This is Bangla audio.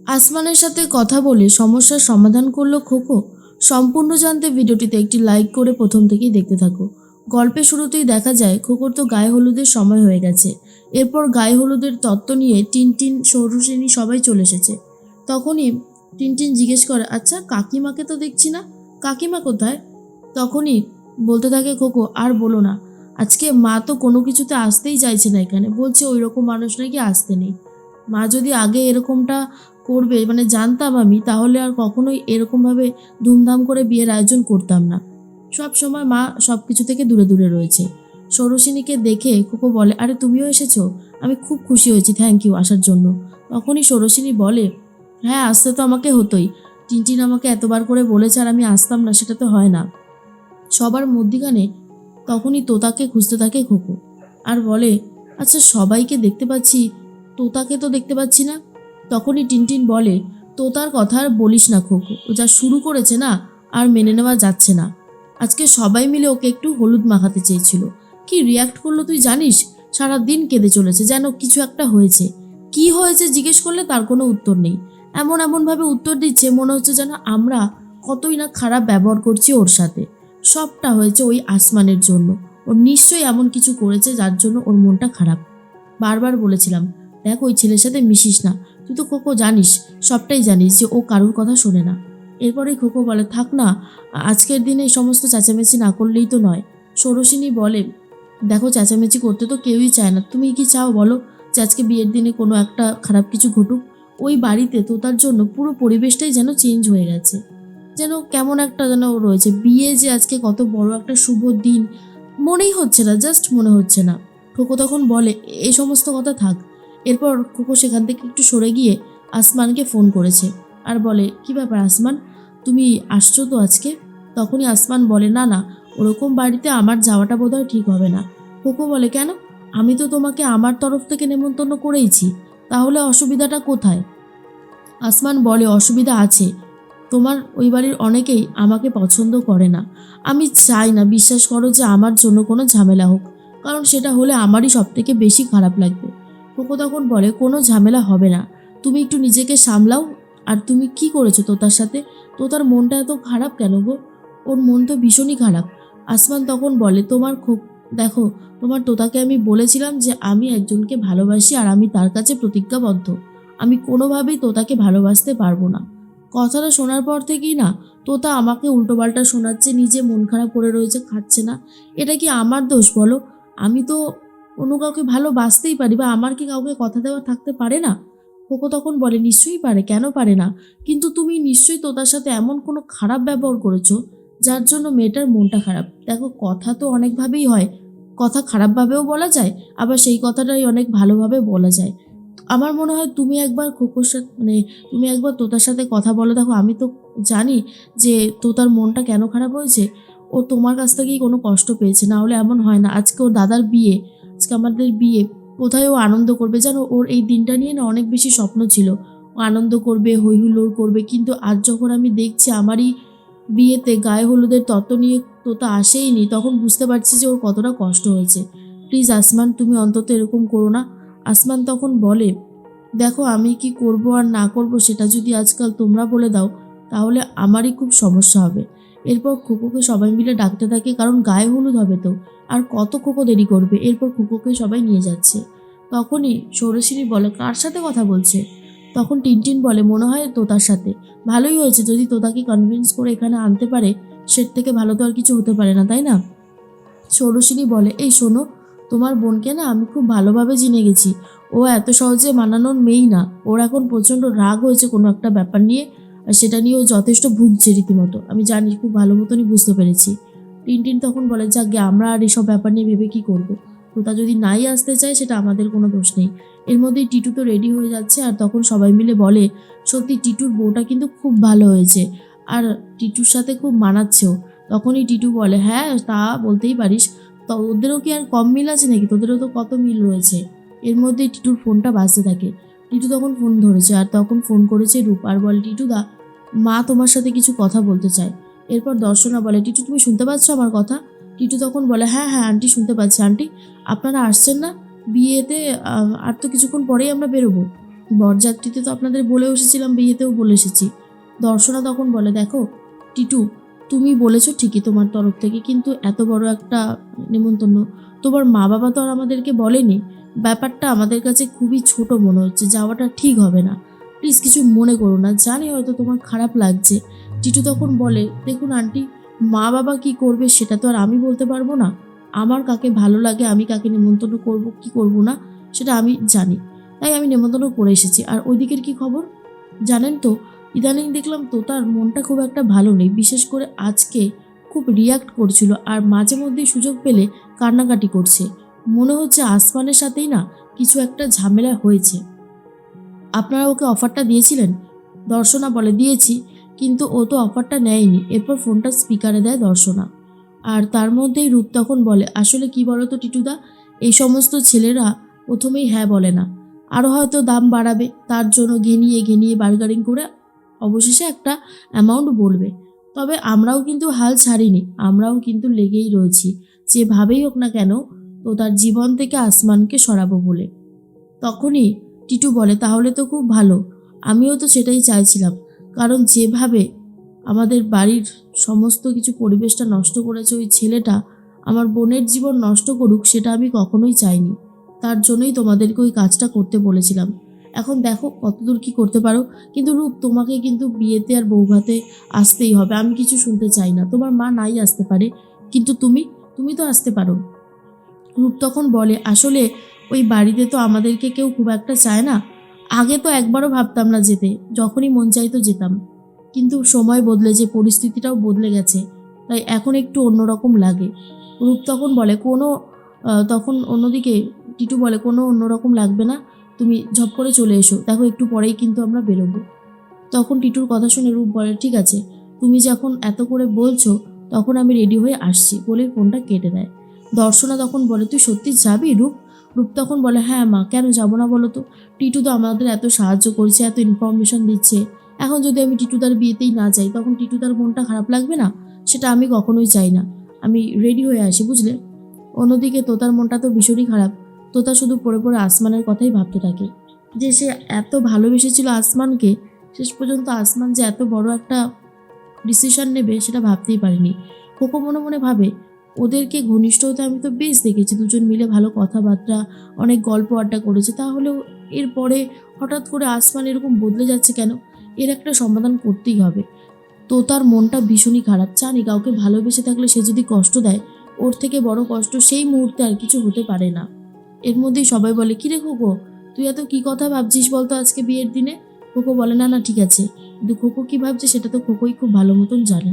আসমানের সাথে কথা বলে সমস্যার সমাধান করলো খোকো। সম্পূর্ণ জানতে ভিডিওটিতে একটি লাইক করে প্রথম থেকেই দেখতে থাকো। গল্পের শুরুতেই দেখা যায় খোকোর তো গায়ে হলুদের সময় হয়ে গেছে। এরপর গায়ে হলুদের তত্ত্ব নিয়ে টিনটিন, সৌরসেনী সবাই চলে এসেছে। তখনই টিনটিন জিজ্ঞেস করে, আচ্ছা কাকিমাকে তো দেখছি না, কাকিমা কোথায়? তখনই বলতে থাকে খোকো, আর বলো না, আজকে মা তো কোনো কিছুতে আসতেই চাইছে না এখানে, বলছে ওই রকম মানুষ নাকি আসতে নেই। মা যদি আগে এরকমটা করবে মানে জানতাম আমি, তাহলে আর কখনোই এরকমভাবে ধুমধাম করে বিয়ের আয়োজন করতাম না। সব সময় মা সব কিছু থেকে দূরে দূরে রয়েছে। ষোড়শিনীকে দেখে খোকো বলে, আরে তুমিও এসেছো, আমি খুব খুশি হয়েছি, থ্যাংক ইউ আসার জন্য। তখনই ষোড়শিনী বলে, হ্যাঁ আসতে তো আমাকে হতোই, টিনটিন আমাকে এতবার করে বলেছে আর আমি আসতাম না, সেটা তো হয় না। সবার মধ্যিখানে তখনই তোতাকে খুঁজতে থাকে খোকো আর বলে, আচ্ছা সবাইকে দেখতে পাচ্ছি, তোতাকে তো দেখতে পাচ্ছি না। তখনই টিনটিন বলে, তোতার কথা আর বলিস না খোকো, ও যা শুরু করেছে না আর মেনে নেওয়া যাচ্ছে না। আজকে সবাই মিলে ওকে একটু হলুদ মাখাতে চেয়েছিল, কি রিয়াক্ট করলো তুই জানিস? সারা দিন কেঁদে চলেছে, যেন কিছু একটা হয়েছে। কি হয়েছে জিজ্ঞেস করলে তার কোনো উত্তর নেই। এমনভাবে উত্তর দিচ্ছে মনে হচ্ছে যেন আমরা কতই না খারাপ ব্যবহার করছি ওর সাথে। সবটা হয়েছে ওই আসমানের জন্য। ও নিশ্চয়ই এমন কিছু করেছে যার জন্য ওর মনটা খারাপ। বারবার বলেছিলাম, দেখ ওই ছেলের সাথে মিশিস না, তুই তো খোকো জানিস, সবটাই জানিস যে ও কারুর কথা শোনে না। এরপরে খোকো বলে, থাক না, আজকের দিনে এই সমস্ত চেঁচামেচি না করলেই তো নয়। ষোড়শিনী বলে, দেখো চেঁচামেচি করতে তো কেউই চায় না, তুমি কি চাও বলো যে আজকে বিয়ের দিনে কোনো একটা খারাপ কিছু ঘটুক? ওই বাড়িতে তো তার জন্য পুরো পরিবেশটাই যেন চেঞ্জ হয়ে গেছে, যেন কেমন একটা যেন রয়েছে। বিয়ে যে আজকে কত বড় একটা শুভ দিন, মনেই হচ্ছে না, জাস্ট মনে হচ্ছে না। খোকো তখন বলে, এই সমস্ত কথা থাক। এরপর খোকো সেখান থেকে একটু সরে গিয়ে আসমানকে ফোন করেছে আর বলে, কি ব্যাপার আসমান, তুমি আসছো তো আজকে? তখনই আসমান বলে, না না, ওরকম বাড়িতে আমার যাওয়াটা বোধহয় ঠিক হবে না। খোকো বলে, কেন? আমি তো তোমাকে আমার তরফ থেকে নেমন্তন্ন করেইছি, তাহলে অসুবিধাটা কোথায়? আসমান বলে, অসুবিধা আছে, তোমার ওই বাড়ির অনেকেই আমাকে পছন্দ করে না। আমি চাই না, বিশ্বাস করো, যে আমার জন্য কোনো ঝামেলা হোক, কারণ সেটা হলে আমারই সব থেকে বেশি খারাপ লাগবে। কোকো তখন বলে, কোনো ঝামেলা হবে না, তুমি একটু নিজেকে সামলাও। আর তুমি কি করেছো তোতার সাথে? তোতার মনটা এত খারাপ কেন গো? ওর মন তো ভীষণই খারাপ। আসমান তখন বলে, দেখো, তোমার তোতাকে আমি বলেছিলাম যে আমি একজনকে ভালোবাসি আর আমি তার কাছে প্রতিজ্ঞাবদ্ধ, আমি কোনোভাবেই তোতাকে ভালোবাসতে পারবো না। কথাটা শোনার পর থেকেই না তোতা আমাকে উল্টোপাল্টা শোনাচ্ছে, নিজে মন খারাপ করে রয়েছে, খাচ্ছে না। এটা কি আমার দোষ বলো? আমি তো অন্য কাউকে ভালোবাসতেই পারি, বা আমার কি কাউকে কথা দেওয়া থাকতে পারে না? কোকো তখন বলে, নিশ্চয়ই পারে, কেন পারে না? কিন্তু তুমি নিশ্চয়ই তোতার সাথে এমন কোনো খারাপ ব্যবহার করেছো যার জন্য মেয়েটার মনটা খারাপ। দেখো, কথা তো অনেকভাবেই হয়, কথা খারাপভাবেও বলা যায়, আবার সেই কথাটাই অনেক ভালোভাবে বলা যায়। আমার মনে হয় তুমি একবার খোকোর সাথে তুমি একবার তোতার সাথে কথা বলো। দেখো, আমি তো জানি যে তোতার মনটা কেন খারাপ হয়েছে। ও তোমার কাছ থেকেই কোনো কষ্ট পেয়েছে, না হলে এমন হয় না। আজকে ওর দাদার বিয়ে, আজকে আমাদের বিয়ে, কোথায় ও আনন্দ করবে জানো? ওর এই দিনটা নিয়ে না অনেক বেশি স্বপ্ন ছিল, ও আনন্দ করবে, হই হুল্লোড় করবে, কিন্তু আজ যখন আমি দেখছি আমারই বিয়েতে গায়ে হলুদের তত্ত্ব নিয়ে তোতা আসেইনি, তখন বুঝতে পারছি যে ওর কতটা কষ্ট হয়েছে। প্লিজ আসমান, তুমি অন্তত এরকম করো না। আসমান তখন বলে, দেখো আমি কি করব আর না করব সেটা যদি আজকাল তোমরা বলে দাও, তাহলে আমারই খুব সমস্যা হবে। এরপর খোকোকে সবাই মিলে ডাকতে থাকে, কারণ গায়ে হলুদ হবে তো, আর কত খোকো দেরি করবে। এরপর খোকোকে সবাই নিয়ে যাচ্ছে। তখনই ষোড়শিনী বলে, কার সাথে কথা বলছে? তখন টিনটিন বলে, মনে হয় তোতার সাথে। ভালোই হয়েছে, যদি তোতাকে কনভিন্স করে এখানে আনতে পারে, সের থেকে ভালো তো আর কিছু হতে পারে না, তাই না? ষোড়শিনী বলে, এই শোনো, তোমার বোনকে না আমি খুব ভালোভাবে চিনে গেছি, ও এত সহজে মানানোর মেয়েই না। ওর এখন প্রচণ্ড রাগ হয়েছে কোনো একটা ব্যাপার নিয়ে, আর সেটা নিয়ে ও যথেষ্ট ভুগছে রীতিমতো, আমি জানি, খুব ভালো মতনই বুঝতে পেরেছি। টিনটিন তখন বলে, যাকে আমরা আর এসব ব্যাপার নিয়ে ভেবে কি করব? তোতা যদি নাই আসতে চায় সেটা আমাদের কোনো দোষ নেই। এর মধ্যেই টিটু তো রেডি হয়ে যাচ্ছে, আর তখন সবাই মিলে বলে, সত্যি টিটুর বউটা কিন্তু খুব ভালো হয়েছে, আর টিটুর সাথে খুব মানাচ্ছেও। তখনই টিটু বলে, হ্যাঁ তা বলতেই পারিস, তো ওদেরও কি আর কম মিল আছে নাকি? তোদেরও তো কত মিল রয়েছে। এর মধ্যে টিটুর ফোনটা বাজতে থাকে। টিটু তখন ফোন ধরেছে, আর তখন ফোন করেছে রূপ, আর বলে, টিটুদা, মা তোমার সাথে কিছু কথা বলতে চায়। এরপর দর্শনা বলে, টিটু তুমি শুনতে পাচ্ছ আমার কথা? টিটু তখন বলে, হ্যাঁ হ্যাঁ আন্টি শুনতে পাচ্ছি। আন্টি, আপনারা আসছেন না বিয়েতে? আর তো কিছুক্ষণ পরেই আমরা বেরোবো। বরযাত্রীতে তো আপনাদের বলেও এসেছিলাম, বিয়েতেও বলে এসেছি। দর্শনা তখন বলে, দেখো টিটু, তুমি বলেছো ঠিকই তোমার তরফ থেকে, কিন্তু এত বড় একটা নেমন্তন্ন তোমার মা বাবা তো আর আমাদেরকে বলেনি। ব্যাপারটা আমাদের কাছে খুবই ছোট মনে হচ্ছে, যাওয়াটা ঠিক হবে না। প্লিজ কিছু মনে করো না, জানি হয়তো তোমার খারাপ লাগছে। টিটু তখন বলে, দেখুন আন্টি, মা বাবা কি করবে সেটা তো আর আমি বলতে পারবো না। আমার কাকে ভালো লাগে, আমি কাকে নেমন্তন্ন করব কি করব না সেটা আমি জানি, তাই আমি নেমন্তন্ন করে এসেছি। আর ওই দিকের কি খবর জানেন তো? ইদানিং দেখলাম তো তার মনটা খুব একটা ভালো নেই, বিশেষ করে আজকে খুব রিয়াক্ট করছিল, আর মাঝে মধ্যেই সুযোগ পেলে কান্নাকাটি করছে। মনে হচ্ছে আসমানের সাথেই না কিছু একটা ঝামেলা হয়েছে। আপনারা ওকে অফারটা দিয়েছিলেন? দর্শনা বলে, দিয়েছি, কিন্তু ও তো অফারটা নেয়নি। এরপর ফোনটা স্পিকারে দেয় দর্শনা। আর তার মধ্যেই রূপ তখন বলে, আসলে কি বলো তো টিটুদা, এই সমস্ত ছেলেরা প্রথমেই হ্যাঁ বলে না, আরও হয়তো দাম বাড়াবে, তার জন্য ঘেনিয়ে ঘেনিয়ে বার্গারিং করে অবশেষে একটা অ্যামাউন্ট বলবে। তবে আমরাও কিন্তু হাল ছাড়িনি, আমরাও কিন্তু লেগেই রয়েছি, যেভাবেই হোক না কেন তো তার জীবন থেকে আসমানকে সরাবো বলে। তখনই টিটু বলে, তাহলে তো খুব ভালো, আমিও তো সেটাই চাইছিলাম। কারণ যেভাবে আমাদের বাড়ির সমস্ত কিছু পরিবেশটা নষ্ট করেছে ওই ছেলেটা, আমার বোনের জীবন নষ্ট করুক সেটা আমি কখনোই চাইনি। তার জন্যই তোমাদেরকে ওই কাজটা করতে বলেছিলাম। এখন দেখো কতদূর কি করতে পারো। কিন্তু রূপ, তোমাকে কিন্তু বিয়েতে আর বৌভাতে আসতেই হবে, আমি কিছু শুনতে চাই না। তোমার মা নাই আসতে পারে, কিন্তু তুমি তুমি তো আসতে পারো। রূপ তখন বলে, আসলে ওই বাড়িতে তো আমাদেরকে কেউ খুব একটা চায় না। আগে তো একবারও ভাবতাম না যেতে, যখনই মন চাইতো যেতাম, কিন্তু সময় বদলেছে, পরিস্থিতিটাও বদলে গেছে, তাই এখন একটু অন্যরকম লাগে। রূপ তখন বলে, তখন অন্যদিকে টিটু বলে, কোনো অন্যরকম লাগবে না, তুমি ঝপ করে চলে এসো, দেখো একটু পরেই কিন্তু আমরা বেরোবো। তখন টিটুর কথা শুনে রূপ বলে, ঠিক আছে, তুমি যখন এত করে বলছো তখন আমি রেডি হয়ে আসছি বলে ফোনটা কেটে দেয়। দর্শনা তখন বলে, তুই সত্যি যাবি রূপ? রূপ তখন বলে, হ্যাঁ মা, কেন যাবো না বলো তো? টিটু তো আমাদের এত সাহায্য করছে, এত ইনফরমেশন দিচ্ছে, এখন যদি আমি টিটুদার বিয়েতেই না যাই তখন টিটুদার মনটা খারাপ লাগবে না? সেটা আমি কখনোই চাই না। আমি রেডি হয়ে আসি, বুঝলে? অন্যদিকে তোতার মনটা তো ভীষণই খারাপ। তোতা শুধু পড়ে পড়ে আসমানের কথাই ভাবতে থাকে, যে সে এত ভালোবেসেছিল আসমানকে, শেষ পর্যন্ত আসমান যে এত বড় একটা ডিসিশন নেবে সেটা ভাবতেই পারিনি। কোকো মনে মনে ভাবে, ওদেরকে ঘনিষ্ঠ হতে আমি তো বেশ দেখেছি, দুজন মিলে ভালো কথাবার্তা, অনেক গল্প আড্ডা করেছে, তাহলেও এরপরে হঠাৎ করে আসমান এরকম বদলে যাচ্ছে কেন? এর একটা সমাধান করতেই হবে। তো তার মনটা ভীষণই খারাপ, জানি কাউকে ভালোবেসে থাকলে সে যদি কষ্ট দেয়, ওর থেকে বড় কষ্ট সেই মুহূর্তে আর কিছু হতে পারে না। এর মধ্যেই সবাই বলে, কিরে খোকো, তুই এত কি কথা ভাবছিস বলতো আজকে বিয়ের দিনে? খোকো বলে, না না ঠিক আছে, কিন্তু খোকো কি ভাবছে সেটা তো খোকোই খুব ভালো মতন জানে।